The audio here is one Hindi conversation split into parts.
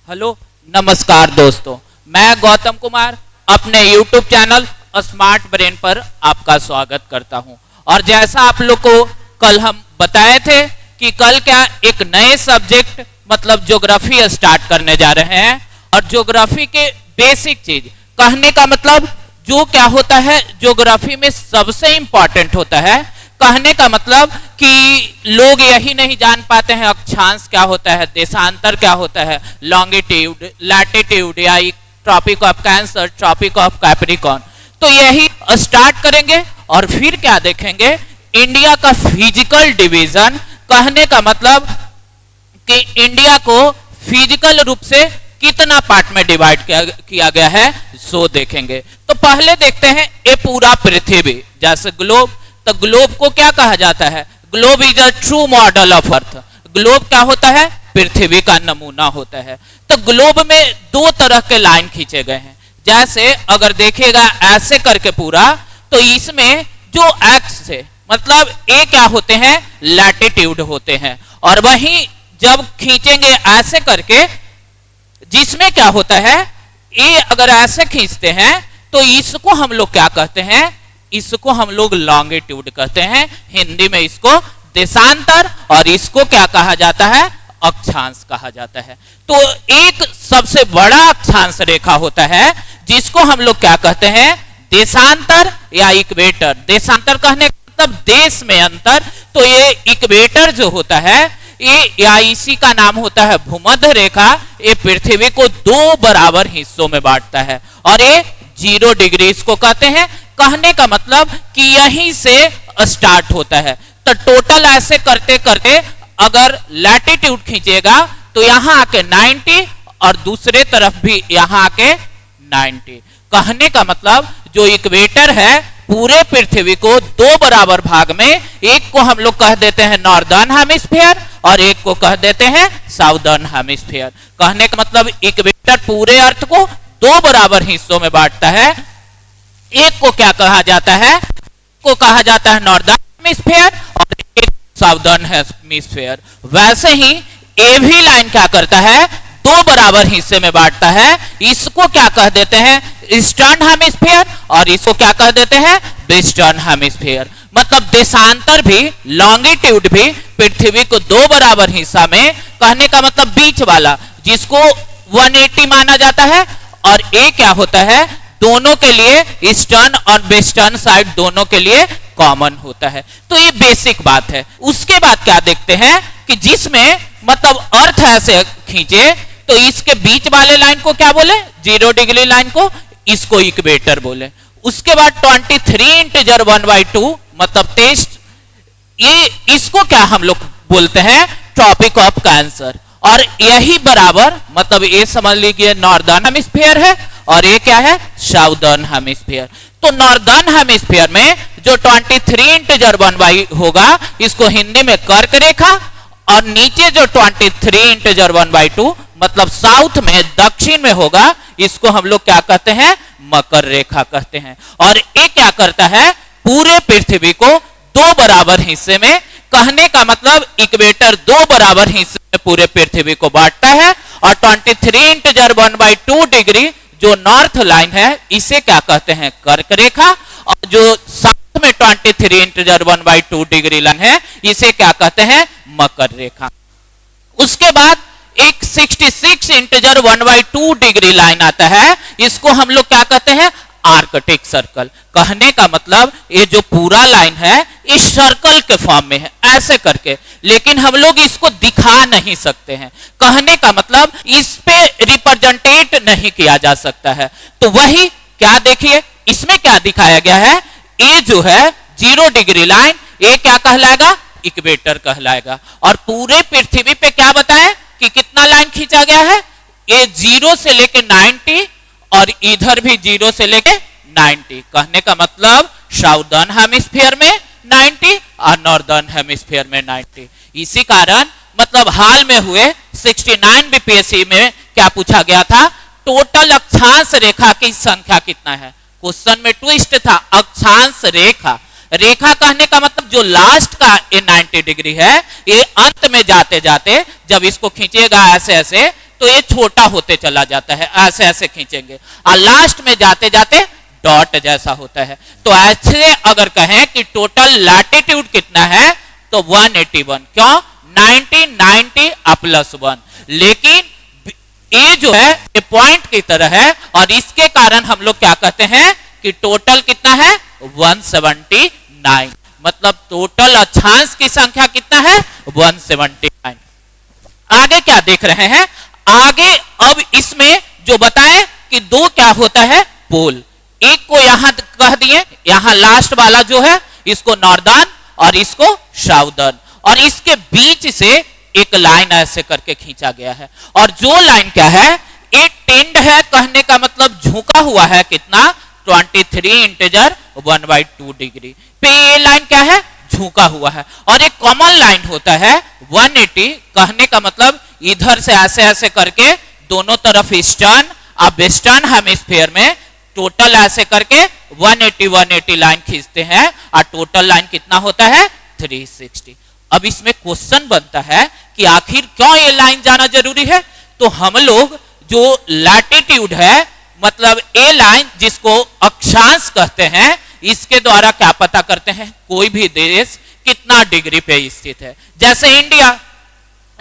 हेलो नमस्कार दोस्तों, मैं गौतम कुमार अपने YouTube चैनल स्मार्ट ब्रेन पर आपका स्वागत करता हूं। और जैसा आप लोग को कल हम बताए थे कि कल क्या एक नए सब्जेक्ट मतलब ज्योग्राफी स्टार्ट करने जा रहे हैं। और ज्योग्राफी के बेसिक चीज कहने का मतलब जो क्या होता है ज्योग्राफी में सबसे इंपॉर्टेंट होता है। कहने का मतलब कि लोग यही नहीं जान पाते हैं अक्षांश क्या होता है, देशांतर क्या होता है, लॉन्गिट्यूड, लैटिट्यूड या tropic of cancer, tropic of capricorn. तो यही स्टार्ट करेंगे और फिर क्या देखेंगे इंडिया का फिजिकल डिवीजन। कहने का मतलब कि इंडिया को फिजिकल रूप से कितना पार्ट में डिवाइड किया गया है सो देखेंगे। तो पहले देखते हैं ये पूरा पृथ्वी जैसे ग्लोब। तो ग्लोब को क्या कहा जाता है? Globe is a true model of earth. Globe क्या होता है? पृथ्वी का नमूना होता है। तो ग्लोब में दो तरह के लाइन खींचे गए हैं। जैसे अगर देखिएगा ऐसे करके पूरा, तो इसमें जो एक्स से मतलब ए क्या होते हैं? लैटिट्यूड होते हैं। और वहीं जब खींचेंगे ऐसे करके, जिसमें क्या होता है ए अगर ऐसे खींचते हैं तो इसको हम लोग क्या कहते हैं? इसको हम लोग लॉन्गिट्यूड कहते हैं। हिंदी में इसको देशांतर और इसको क्या कहा जाता है? अक्षांश कहा जाता है। तो एक सबसे बड़ा अक्षांश रेखा होता है जिसको हम लोग क्या कहते हैं? देशांतर या इक्वेटर। देशांतर कहने का मतलब देश में अंतर। तो ये इक्वेटर जो होता है ये या इसी का नाम होता है भूमध्य रेखा। ये पृथ्वी को दो बराबर हिस्सों में बांटता है और ये 0 डिग्री इसको कहते हैं। कहने का मतलब कि यहीं से स्टार्ट होता है। तो टोटल ऐसे करते करते अगर लैटिट्यूड खींचेगा तो यहां आके 90 और दूसरे तरफ भी यहां आके 90। कहने का मतलब जो इक्वेटर है पूरे पृथ्वी को दो बराबर भाग में, एक को हम लोग कह देते हैं नॉर्दर्न हेमिस्फीयर और एक को कह देते हैं साउदर्न हेमिस्फीयर। कहने का मतलब इक्वेटर पूरे अर्थ को दो बराबर हिस्सों में बांटता है। एक को क्या कहा जाता है? को कहा जाता है नॉर्दर्न हेमिस्फीयर और एक साउदर्न हेमिस्फीयर। वैसे ही ए भी लाइन क्या करता है? दो बराबर हिस्से में बांटता है। इसको क्या कह देते हैं? ईस्टर्न हेमिस्फीयर और इसको क्या कह देते हैं? Western hemisphere. मतलब देशांतर भी लॉन्गिट्यूड भी पृथ्वी को दो बराबर हिस्सा में, कहने का मतलब बीच वाला जिसको 180 माना जाता है। और ए क्या होता है? दोनों के लिए ईस्टर्न और वेस्टर्न साइड दोनों के लिए कॉमन होता है। तो ये बेसिक बात है। उसके बाद क्या देखते हैं कि जिसमें मतलब अर्थ ऐसे खींचे तो इसके बीच वाले लाइन को क्या बोले? 0 डिग्री लाइन को, इसको इक्वेटर बोले। उसके बाद 23 इंटीजर 1/2 मतलब 23, ये इसको क्या हम लोग बोलते हैं? Tropic of cancer. और यही बराबर मतलब ये समझ लीजिए नॉर्दर्न हेमिस्फीयर है और ये क्या है? Southern hemisphere. तो नॉर्दर्न हेमिस्फीयर में जो 23 इंटीजर 1/2 होगा इसको हिंदी में कर्क रेखा, और नीचे जो 23 इंटीजर 1/2 मतलब साउथ में दक्षिण में होगा इसको हम लोग क्या कहते हैं? मकर रेखा कहते हैं। और ये क्या करता है? पूरे पृथ्वी को दो बराबर हिस्से में, कहने का मतलब इक्वेटर दो बराबर हिस्से में पूरे पृथ्वी को बांटता है। और 23 इंटीजर 1/2 डिग्री जो नॉर्थ लाइन है इसे क्या कहते हैं? कर्क रेखा। और जो साउथ में 23 इंटीजर 1/2 डिग्री लाइन है इसे क्या कहते हैं? मकर रेखा। उसके बाद एक 66 इंटीजर 1/2 डिग्री लाइन आता है, इसको हम लोग क्या कहते हैं? Arctic circle. कहने का मतलब ये जो पूरा लाइन है इस सर्कल के फॉर्म में है ऐसे करके, लेकिन हम लोग इसको दिखा नहीं सकते हैं। कहने का मतलब इस पे रिप्रेजेंटेट नहीं किया जा सकता है। तो वही क्या देखिए इसमें क्या दिखाया गया है? ये जो है 0 डिग्री लाइन ये क्या कहलाएगा? इक्वेटर कहलाएगा। और पूरे पृथ्वी पे क्या बताएं कि कितना लाइन खींचा गया है? ये 0 से लेके 90 और इधर भी 0 से लेके 90। कहने का मतलब साउदर्न हेमिस्फीयर में 90 और नॉर्दर्न हेमिस्फीयर में 90। इसी कारण मतलब हाल में हुए 69 बीपीएससी में क्या पूछा गया था? टोटल अक्षांश रेखा की संख्या कितना है? क्वेश्चन में ट्विस्ट था, अक्षांश रेखा। रेखा कहने का मतलब जो लास्ट का ये 90 डिग्री है, ये अंत में जाते जाते जब इसको खींचेगा ऐसे ऐसे तो ये छोटा होते चला जाता है, ऐसे ऐसे खींचेंगे और लास्ट में जाते जाते डॉट जैसा होता है। तो ऐसे अगर कहें कि टोटल लैटिट्यूड कितना है तो 181, क्यों 90 90 प्लस 1, लेकिन ये जो है ये पॉइंट की तरह है और इसके कारण हम लोग क्या कहते हैं कि टोटल कितना है 179, मतलब टोटल अक्षांश की संख्या कितना है 179। आगे क्या देख रहे हैं, आगे अब इसमें जो बताए कि दो क्या होता है पोल, एक को यहां कह दिए, यहां लास्ट वाला जो है इसको नॉर्दर्न और इसको साउदर्न, और इसके बीच से एक लाइन ऐसे करके खींचा गया है। और जो लाइन क्या है ये टेंड है, कहने का मतलब झुका हुआ है कितना 23 इंटीजर 1/2 डिग्री पे, ये लाइन क्या है झुका हुआ है। और एक कॉमन लाइन होता है 180, कहने का मतलब इधर से ऐसे ऐसे करके दोनों तरफ ईस्टर्न और वेस्टर्न हेमिस्फीयर में टोटल ऐसे करके 180 लाइन खींचते हैं और टोटल लाइन कितना होता है 360। अब इसमें क्वेश्चन बनता है कि आखिर क्यों ये लाइन जाना जरूरी है। तो हम लोग जो लैटिट्यूड है मतलब ए लाइन जिसको अक्षांश कहते हैं, इसके द्वारा क्या पता करते हैं कोई भी देश कितना डिग्री पे स्थित है। जैसे इंडिया,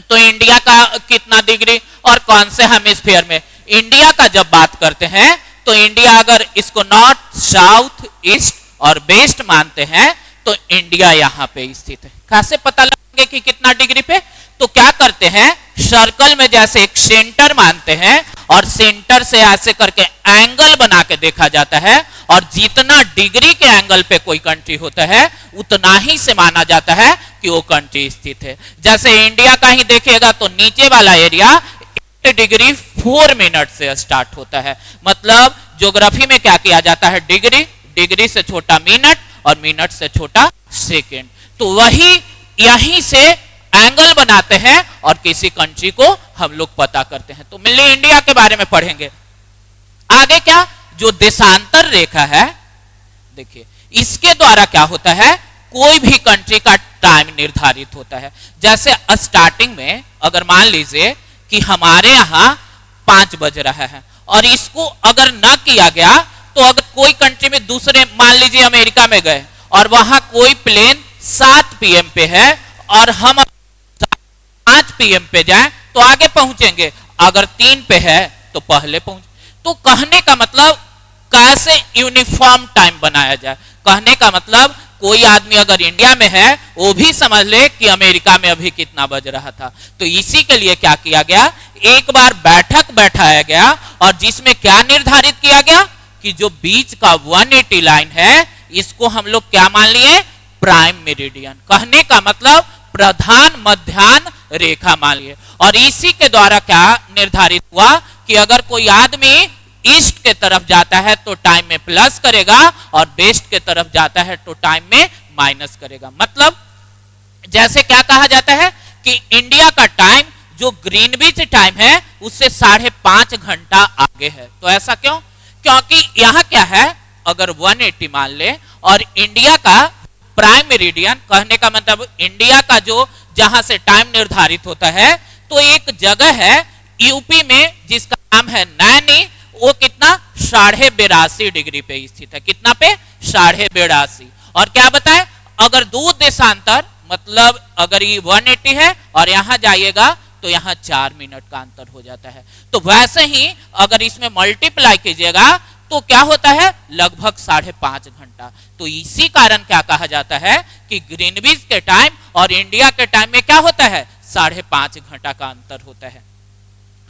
तो इंडिया का कितना डिग्री और कौन से हेमिस्फीयर में। इंडिया का जब बात करते हैं तो इंडिया अगर इसको नॉर्थ साउथ ईस्ट और वेस्ट मानते हैं तो इंडिया यहां पे स्थित है। कैसे पता लगेगा कि कितना डिग्री पे, तो क्या करते हैं सर्कल में जैसे एक सेंटर मानते हैं और सेंटर से ऐसे करके एंगल बना के देखा जाता है, और जितना डिग्री के एंगल पे कोई कंट्री होता है उतना ही से माना जाता है कि वो कंट्री स्थित है। जैसे इंडिया का ही देखिएगा तो नीचे वाला एरिया 8 डिग्री 4 मिनट से स्टार्ट होता है, मतलब ज्योग्राफी में क्या किया जाता है डिग्री, डिग्री से छोटा मिनट और मिनट से छोटा सेकेंड, तो वही यहीं से एंगल बनाते हैं और किसी कंट्री को हम लोग पता करते हैं। तो मिली इंडिया के बारे में पढ़ेंगे। आगे क्या, जो देशांतर रेखा है देखिए, इसके द्वारा क्या होता है कोई भी कंट्री का टाइम निर्धारित होता है। जैसे स्टार्टिंग में अगर मान लीजिए कि हमारे यहाँ 5 बज रहा है और इसको अगर ना किया गया तो अगर कोई कंट्री में दूसरे मान लीजिए अमेरिका में गए और वहां कोई प्लेन 7 PM पे है और हम 5 PM पे जाएं तो आगे पहुंचेंगे, अगर 3 पे है तो पहले पहुंच। तो कहने का मतलब कैसे यूनिफॉर्म टाइम बनाया जाए, कहने का मतलब कोई आदमी अगर इंडिया में है वो भी समझ ले कि अमेरिका में अभी कितना बज रहा था। तो इसी के लिए क्या किया गया, एक बार बैठक बैठाया गया और जिसमें क्या निर्धारित किया गया कि जो बीच का 180 लाइन है इसको हम लोग क्या मान लिए प्राइम मेरिडियन, कहने का मतलब प्रधान मध्याह्न रेखा मान लिए। और इसी के द्वारा क्या निर्धारित हुआ कि अगर कोई आदमी ईस्ट के तरफ जाता है तो टाइम में प्लस करेगा और वेस्ट के तरफ जाता है तो टाइम में माइनस करेगा। मतलब जैसे क्या कहा जाता है कि इंडिया का टाइम जो ग्रीनविच टाइम है उससे 5.5 घंटा आगे है। तो ऐसा क्यों, क्योंकि यहां क्या है अगर 180 मान ले और इंडिया का प्राइम मेरिडियन, कहने का मतलब इंडिया का जो जहां से टाइम निर्धारित होता है, तो एक जगह है यूपी में जिसका नाम है नैनी, वो कितना 82.5 डिग्री पे स्थित है। कितना पे 82.5। और क्या बताए अगर दो देशांतर मतलब अगर ये 180 है और यहां जाइएगा तो यहां 4 मिनट का अंतर हो जाता है। तो वैसे ही अगर इसमें मल्टीप्लाई कीजिएगा तो क्या होता है लगभग 5.5 घंटा। तो इसी कारण क्या कहा जाता है कि ग्रीनविच के टाइम और इंडिया के टाइम में क्या होता है 5.5 घंटा का अंतर होता है।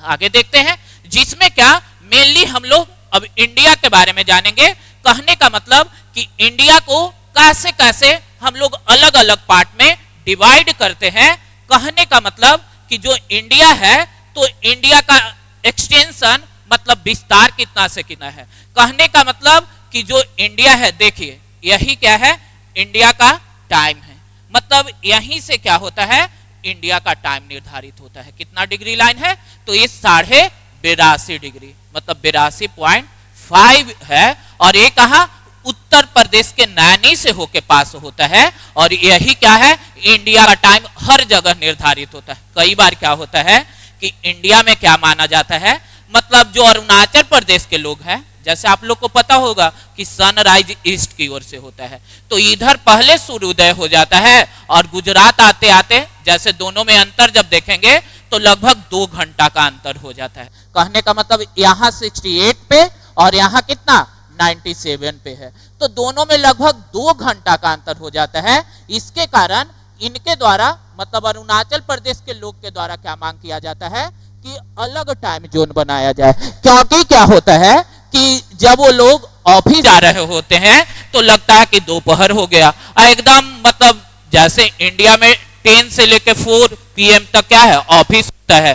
आगे देखते हैं जिसमें क्या मेनली हम लोग अब इंडिया के बारे में जानेंगे। कहने का मतलब कि इंडिया को कैसे कैसे हम लोग अलग अलग पार्ट में डिवाइड करते हैं। कहने का मतलब कि जो इंडिया है तो इंडिया का एक्सटेंशन मतलब विस्तार कितना से कितना है। कहने का मतलब कि जो इंडिया है देखिए यही क्या है इंडिया का टाइम है, मतलब यहीं से क्या होता है इंडिया का टाइम निर्धारित होता है। कितना डिग्री लाइन है तो ये 82.5 डिग्री मतलब 82.5 है। और ये कहा उत्तर प्रदेश के नैनी से होके पास होता है। और यही क्या है इंडिया का टाइम हर जगह निर्धारित होता है। कई बार क्या होता है कि इंडिया में क्या माना जाता है, मतलब जो अरुणाचल प्रदेश के लोग हैं, जैसे आप लोग को पता होगा कि सनराइज ईस्ट की ओर से होता है, तो इधर पहले सूर्योदय हो जाता है और गुजरात आते आते जैसे दोनों में अंतर जब देखेंगे तो लगभग 2 घंटा का अंतर हो जाता है। कहने का मतलब यहाँ 68 पे और यहाँ कितना 97 पे है, तो दोनों में लगभग 2 घंटा का अंतर हो जाता है। इसके कारण इनके द्वारा मतलब अरुणाचल प्रदेश के लोग के द्वारा क्या मांग किया जाता है कि अलग टाइम जोन बनाया जाए, क्योंकि क्या होता है कि जब वो लोग ऑफिस जा रहे होते हैं तो लगता है कि दोपहर हो गया, एकदम मतलब जैसे इंडिया में 10 से लेके 4 PM तक क्या है ऑफिस होता है,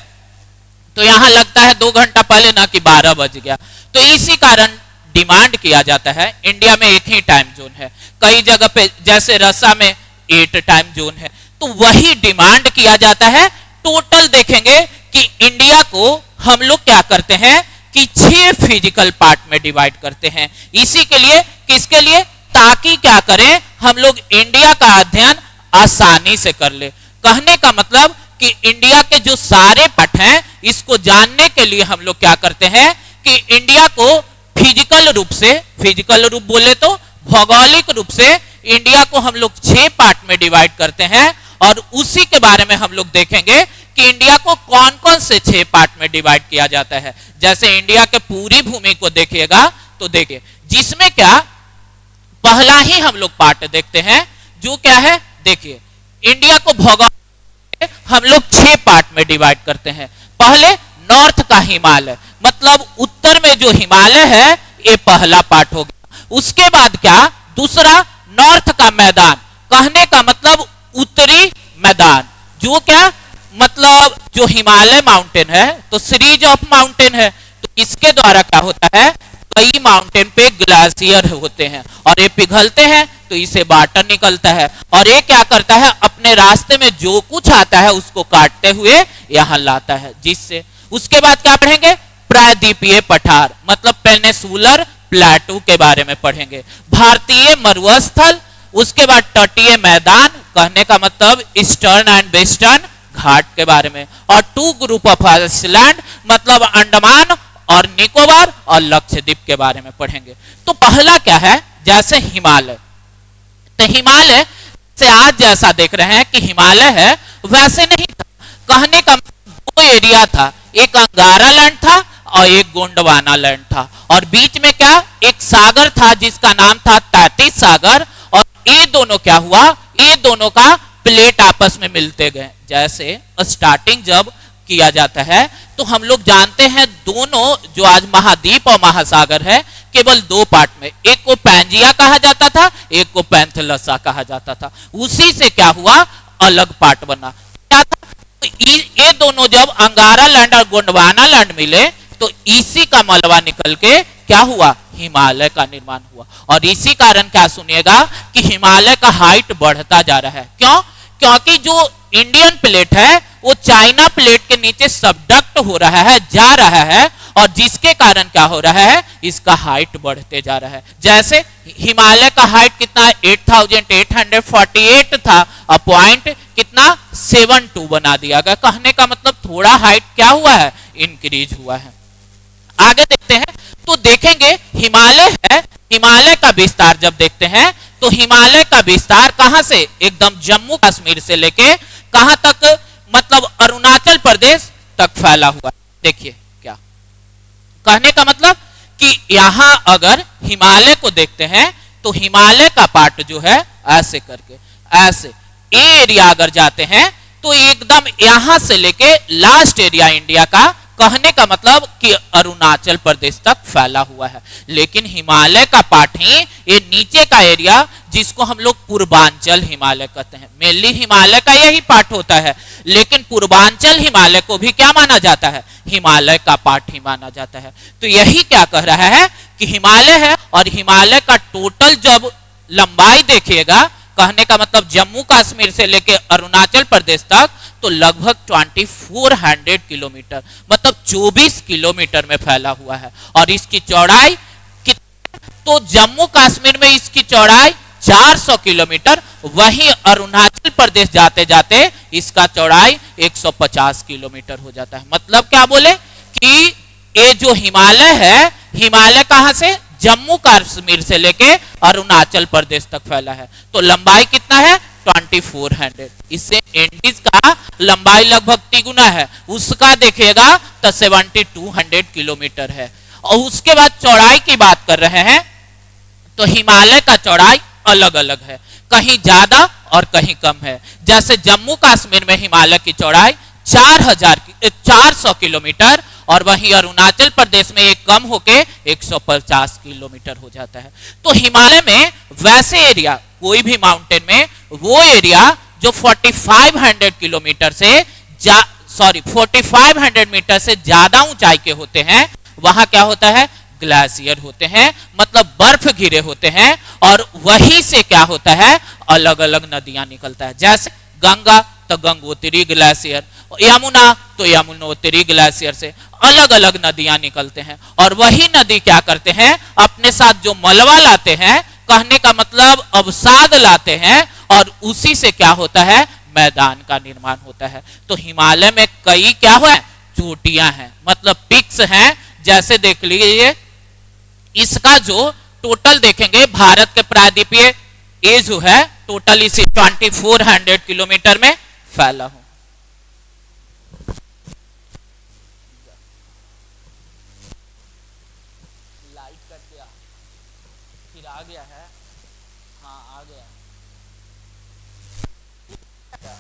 तो यहाँ लगता है 2 घंटा पहले ना कि 12 बज गया। तो इसी कारण डिमांड किया जाता है, इंडिया में एक ही टाइम जोन है, कई जगह पे जैसे रसा में 8 टाइम जोन है, तो वही डिमांड किया जाता है। टोटल देखेंगे कि इंडिया को हम लोग क्या करते हैं कि 6 फिजिकल पार्ट में डिवाइड करते हैं, इसी के लिए किसके लिए, ताकि क्या करें हम लोग इंडिया का अध्ययन आसानी से कर ले। कहने का मतलब कि इंडिया के जो सारे पार्ट हैं इसको जानने के लिए हम लोग क्या करते हैं कि इंडिया को फिजिकल रूप से, फिजिकल रूप बोले तो भौगोलिक रूप से इंडिया को हम लोग 6 पार्ट में डिवाइड करते हैं और उसी के बारे में हम लोग देखेंगे कि इंडिया को कौन कौन से 6 पार्ट में डिवाइड किया जाता है। जैसे इंडिया के पूरी भूमि को देखिएगा तो देखिए जिसमें क्या पहला ही हम लोग पार्ट देखते हैं जो क्या है, देखिए इंडिया को भौगोलिक हम लोग 6 पार्ट में डिवाइड करते हैं। पहले नॉर्थ का हिमालय, मतलब उत्तर में जो हिमालय है ये पहला पार्ट हो गया। उसके बाद क्या, दूसरा नॉर्थ का मैदान, कहने का मतलब उत्तरी मैदान, जो क्या मतलब जो हिमालय माउंटेन है तो सीरीज ऑफ माउंटेन है, तो इसके द्वारा क्या होता है कई माउंटेन पे ग्लेशियर होते हैं और ये पिघलते हैं तो इसे वाटर निकलता है और ये क्या करता है अपने रास्ते में जो कुछ आता है उसको काटते हुए यहाँ लाता है, जिससे उसके बाद क्या पढ़ेंगे प्रायद्वीपीय पठार, मतलब पेनिसुलर प्लेटू के बारे में पढ़ेंगे, भारतीय मरुस्थल, उसके बाद तटीय मैदान, कहने का मतलब ईस्टर्न एंड वेस्टर्न घाट के बारे में, और 2 ग्रुप ऑफ आइलैंड मतलब अंडमान और निकोबार और लक्षद्वीप के बारे में पढ़ेंगे। तो पहला क्या है, जैसे हिमालय, तो हिमालय से आज जैसा देख रहे हैं कि हिमालय है वैसे नहीं था। कहने का 2 एरिया था, एक अंगारा लैंड था और एक गोंडवाना लैंड था, और बीच में क्या एक सागर था जिसका नाम था तैतीस सागर, और ये दोनों क्या हुआ, ये दोनों का प्लेट आपस में मिलते गए। जैसे स्टार्टिंग जब किया जाता है तो हम लोग जानते हैं दोनों जो आज महाद्वीप और महासागर है केवल 2 पार्ट में, एक को पैंजिया कहा जाता था, एक को पैंथलसा कहा जाता था, उसी से क्या हुआ अलग पार्ट बना। क्या था, तो ये दोनों जब अंगारा लैंड और गोंडवाना लैंड मिले तो इसी का मलबा निकल के क्या हुआ हिमालय का निर्माण हुआ, और इसी कारण क्या सुनिएगा कि हिमालय का हाइट बढ़ता जा रहा है। क्यों, क्योंकि जो इंडियन प्लेट है वो चाइना प्लेट के नीचे सबडक्ट हो रहा है, जा रहा है, और जिसके कारण क्या हो रहा है इसका हाइट बढ़ते जा रहा है। जैसे हिमालय का हाइट कितना 8848 था, अब पॉइंट कितना 72 बना दिया गया, कहने का मतलब थोड़ा हाइट क्या हुआ है इंक्रीज हुआ है। आगे देखते हैं तो देखेंगे हिमालय है, हिमालय का विस्तार जब देखते हैं तो हिमालय का विस्तार कहां से, एकदम जम्मू कश्मीर से लेके कहां तक, मतलब अरुणाचल प्रदेश तक फैला हुआ। देखिए क्या कहने का मतलब कि यहां अगर हिमालय को देखते हैं तो हिमालय का पार्ट जो है ऐसे करके ऐसे ये एरिया अगर जाते हैं तो एकदम यहां से लेके लास्ट एरिया इंडिया का, कहने का मतलब कि अरुणाचल प्रदेश तक फैला हुआ है। लेकिन हिमालय का पार्ट ही ये नीचे का एरिया जिसको हम लोग पूर्वांचल हिमालय कहते हैं, मेनली हिमालय का यही पार्ट होता है, लेकिन पूर्वांचल हिमालय को भी क्या माना जाता है, हिमालय का पार्ट ही माना जाता है। तो यही क्या कह रहा है कि हिमालय है, और हिमालय का टोटल जब लंबाई देखिएगा, कहने का मतलब जम्मू कश्मीर से लेके अरुणाचल प्रदेश तक तो लगभग 2400 किलोमीटर, मतलब 24 किलोमीटर में फैला हुआ है। और इसकी चौड़ाई तो जम्मू कश्मीर में इसकी चौड़ाई 400 किलोमीटर वहीं अरुणाचल प्रदेश जाते जाते इसका चौड़ाई 150 किलोमीटर हो जाता है। मतलब क्या बोले कि ये जो हिमालय है, हिमालय कहां से, जम्मू कश्मीर से लेके अरुणाचल प्रदेश तक फैला है। तो लंबाई कितना है, 2400। इससे एंडीज का लंबाई लगभग तिगुना है, उसका देखिएगा तो 7200 किलोमीटर है। और उसके बाद चौड़ाई की बात कर रहे हैं तो हिमालय का चौड़ाई अलग अलग है, कहीं ज्यादा और कहीं कम है। जैसे जम्मू कश्मीर में हिमालय की चौड़ाई 400 किलोमीटर और वहीं अरुणाचल प्रदेश में एक कम होके 150 किलोमीटर हो जाता है। तो हिमालय में वैसे एरिया, कोई भी माउंटेन में वो एरिया जो 4500 किलोमीटर से 4500 मीटर से ज्यादा ऊंचाई के होते हैं, वहां क्या होता है, ग्लेशियर होते हैं, मतलब बर्फ घिरे होते हैं। और वहीं से क्या होता है, अलग अलग नदियां निकलता है। जैसे गंगा तो गंगोत्री ग्लेशियर, यमुना तो यमुनोत्री ग्लेशियर से अलग अलग नदियां निकलते हैं। और वही नदी क्या करते हैं, अपने साथ जो मलबा लाते हैं, कहने का मतलब अवसाद लाते हैं, और उसी से क्या होता है, मैदान का निर्माण होता है। तो हिमालय में कई क्या हुआ, चोटियां हैं, मतलब पिक्स हैं। जैसे देख लीजिए, इसका जो टोटल देखेंगे भारत के प्रायद्वीपीय ये जो है टोटल इसी 2400 किलोमीटर में फैला हो। लाइट कट गया, फिर आ गया है, हाँ आ गया,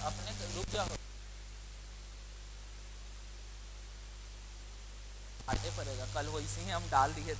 अपने रुक जाओ, आगे पड़ेगा, कल वैसे ही हम डाल दिए।